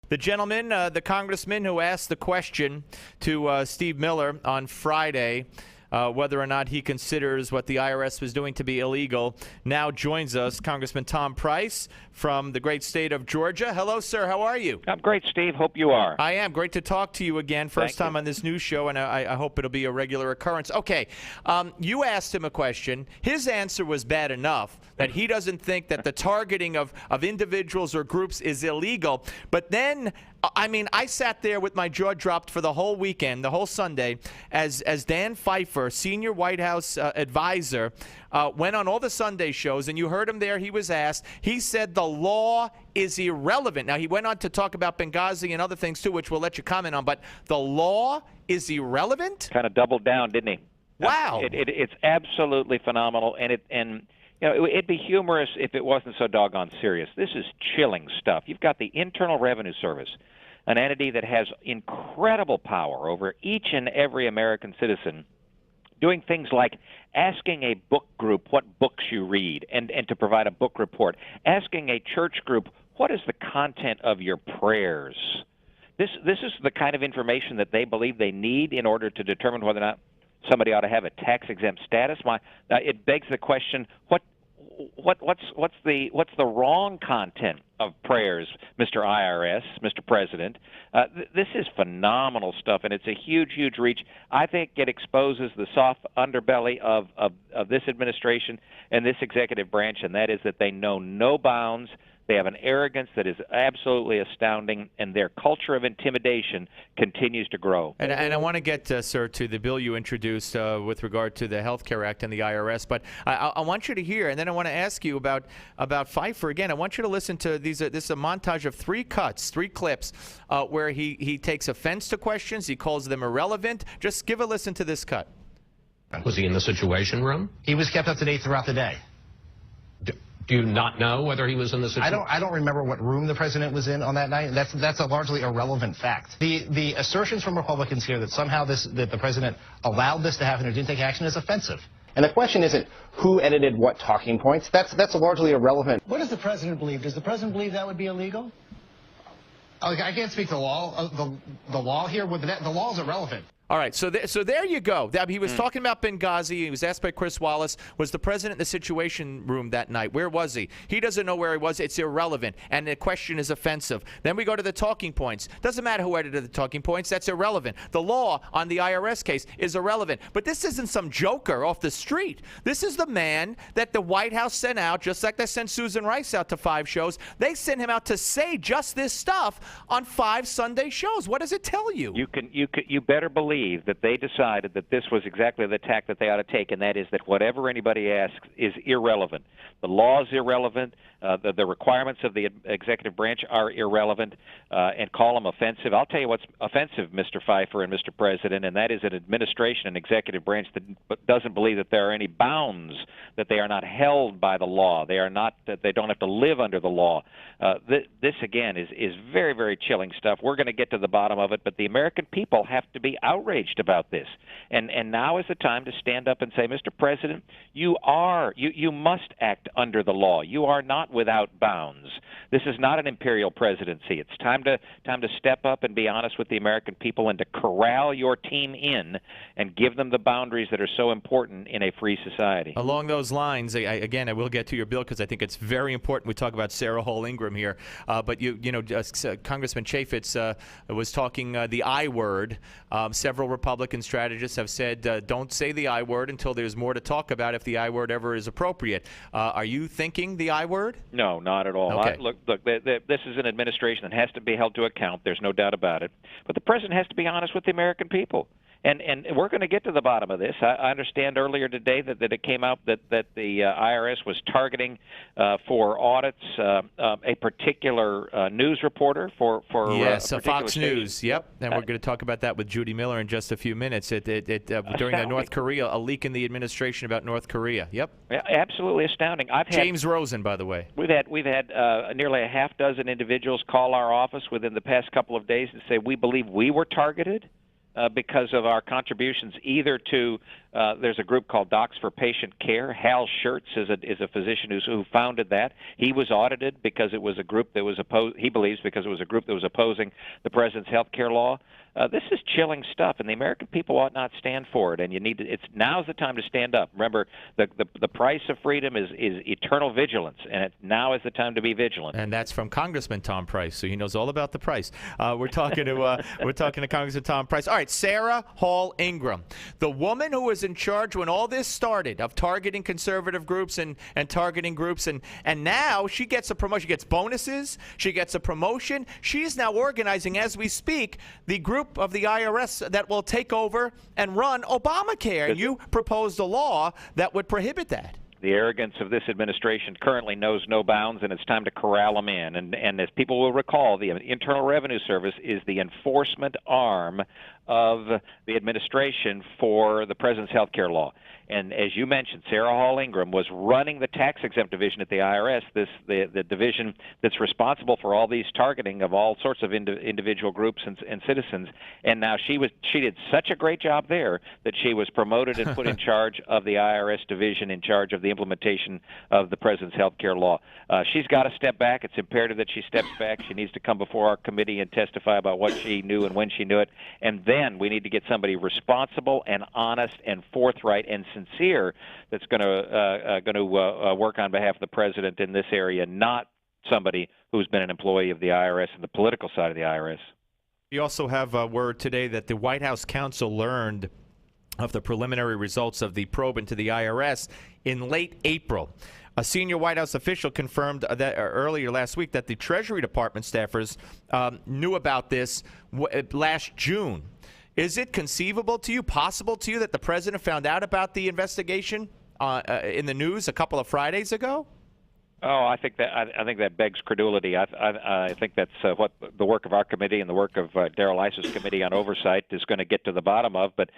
The gentleman, the congressman who asked the question to Steve Miller on Friday, whether or not he considers what the IRS was doing to be illegal, now joins us. Congressman Tom Price from the great state of Georgia. Hello, sir. How are you? I'm great, Steve. Hope you are. I am. Great to talk to you again. First time on this news show, and I hope it'll be a regular occurrence. Okay. You asked him a question. His answer was bad enough that he doesn't think that the targeting of individuals or groups is illegal. But then, I mean, I sat there with my jaw dropped for the whole weekend, the whole Sunday, as Dan Pfeiffer, senior White House advisor, went on all the Sunday shows, and you heard him there. He was asked. He said the law is irrelevant. Now, he went on to talk about Benghazi and other things, too, which we'll let you comment on. But the law is irrelevant? Kind of doubled down, didn't he? Wow. It's absolutely phenomenal, and you know, it'd be humorous if it wasn't so doggone serious. This is chilling stuff. You've got the Internal Revenue Service, an entity that has incredible power over each and every American citizen, doing things like asking a book group what books you read and to provide a book report, asking a church group what is the content of your prayers. This is the kind of information that they believe they need in order to determine whether or not somebody ought to have a tax-exempt status. It begs the question: what's the wrong content of prayers, Mr. IRS, Mr. President? This is phenomenal stuff, and it's a huge, huge reach. I think it exposes the soft underbelly of this administration and this executive branch, and that is that they know no bounds. They have an arrogance that is absolutely astounding, and their culture of intimidation continues to grow. And I want to get, sir, to the bill you introduced with regard to the Health Care Act and the IRS, but I want you to hear, and then I want to ask you about Pfeiffer again. I want you to listen to these. This is a montage of three clips, where he takes offense to questions. He calls them irrelevant. Just give a listen to this cut. Was he in the Situation Room? He was kept up to date throughout the day. Do you not know whether he was in the Situation Room? I don't remember what room the president was in on that night. That's a largely irrelevant fact. The assertions from Republicans here that somehow that the president allowed this to happen or didn't take action is offensive. And the question isn't who edited what talking points. That's largely irrelevant. What does the president believe? Does the president believe that would be illegal? I can't speak to the law. The law here, the law is irrelevant. All right, so there you go. He was talking about Benghazi. He was asked by Chris Wallace, was the president in the Situation Room that night? Where was he? He doesn't know where he was. It's irrelevant, and the question is offensive. Then we go to the talking points. Doesn't matter who edited the talking points. That's irrelevant. The law on the IRS case is irrelevant. But this isn't some joker off the street. This is the man that the White House sent out, just like they sent Susan Rice out to 5 shows. They sent him out to say just this stuff on 5 Sunday shows. What does it tell you? You better believe that they decided that this was exactly the tack that they ought to take, and that is that whatever anybody asks is irrelevant. The law is irrelevant. The requirements of the executive branch are irrelevant, and call them offensive. I'll tell you what's offensive, Mr. Pfeiffer and Mr. President, and that is an administration and executive branch that doesn't believe that there are any bounds, that they are not held by the law. That they don't have to live under the law. This again is very, very chilling stuff. We're going to get to the bottom of it, but the American people have to be outraged about this. And now is the time to stand up and say, Mr. President, you must act under the law. You are not without bounds. This is not an imperial presidency. It's time to step up and be honest with the American people and to corral your team in and give them the boundaries that are so important in a free society. Along those lines, I will get to your bill because I think it's very important. We talk about Sarah Hall Ingram here, but Congressman Chaffetz was talking the I word. Several Republican strategists have said don't say the I word until there's more to talk about if the I word ever is appropriate. Are you thinking the I word? No, not at all. Okay. Look, this is an administration that has to be held to account. There's no doubt about it. But the president has to be honest with the American people. And we're going to get to the bottom of this. I understand earlier today that it came out that the IRS was targeting for audits a particular news reporter for yes, Fox station. News. Yep, and we're going to talk about that with Judy Miller in just a few minutes. During the North Korea, a leak in the administration about North Korea. Yep, yeah, absolutely astounding. James Rosen, by the way. We've had nearly a half dozen individuals call our office within the past couple of days and say we believe we were targeted. because of our contributions either to there's a group called Docs for Patient Care. Hal Schertz is a physician who founded that. He was audited because it was a group that was he believes because it was a group that was opposing the president's health care law. This is chilling stuff, and the American people ought not stand for it. And you need to. Now's the time to stand up. Remember, the price of freedom is eternal vigilance, and now is the time to be vigilant. And that's from Congressman Tom Price, so he knows all about the price. We're talking to Congressman Tom Price. All right, Sarah Hall Ingram, the woman who was in charge when all this started of targeting conservative groups and targeting groups, and now she gets a promotion. She gets bonuses. She gets a promotion. She's now organizing, as we speak, the group of the IRS that will take over and run Obamacare. And you proposed a law that would prohibit that. The arrogance of this administration currently knows no bounds, and it's time to corral them in. And as people will recall, the Internal Revenue Service is the enforcement arm of the administration for the president's health care law. And as you mentioned, Sarah Hall Ingram was running the tax-exempt division at the IRS, the division that's responsible for all these targeting of all sorts of individual groups and citizens. And now she did such a great job there that she was promoted and put in charge of the IRS division, in charge of the implementation of the president's health care law. She's got to step back. It's imperative that she steps back. She needs to come before our committee and testify about what she knew and when she knew it. And then we need to get somebody responsible and honest and forthright and sincere that's going to work on behalf of the president in this area, not somebody who's been an employee of the IRS and the political side of the IRS. We also have a word today that the White House counsel learned of the preliminary results of the probe into the IRS in late April. A senior White House official confirmed that earlier last week that the Treasury Department staffers knew about this last June. Is it conceivable to you, possible to you, that the president found out about the investigation in the news a couple of Fridays ago? Oh, I think that begs credulity. I think that's what the work of our committee and the work of Darrell Iss's committee on oversight is going to get to the bottom of. But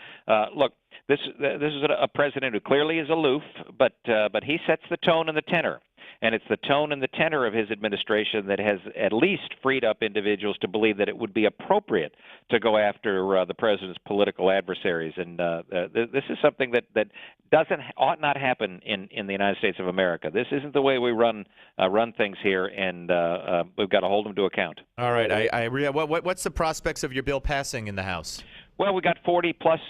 look, this is a president who clearly is aloof, but he sets the tone and the tenor. And it's the tone and the tenor of his administration that has at least freed up individuals to believe that it would be appropriate to go after the president's political adversaries. And this is something that ought not happen in the United States of America. This isn't the way we run things here, and we've got to hold them to account. All right. What's the prospects of your bill passing in the House? Well, we got 40-plus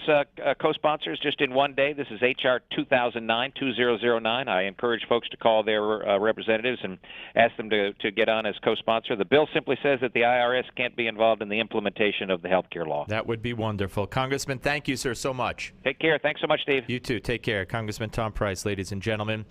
co-sponsors just in one day. This is H.R. 2009. I encourage folks to call their representatives and ask them to get on as co-sponsor. The bill simply says that the IRS can't be involved in the implementation of the health care law. That would be wonderful. Congressman, thank you, sir, so much. Take care. Thanks so much, Steve. You too. Take care. Congressman Tom Price, ladies and gentlemen.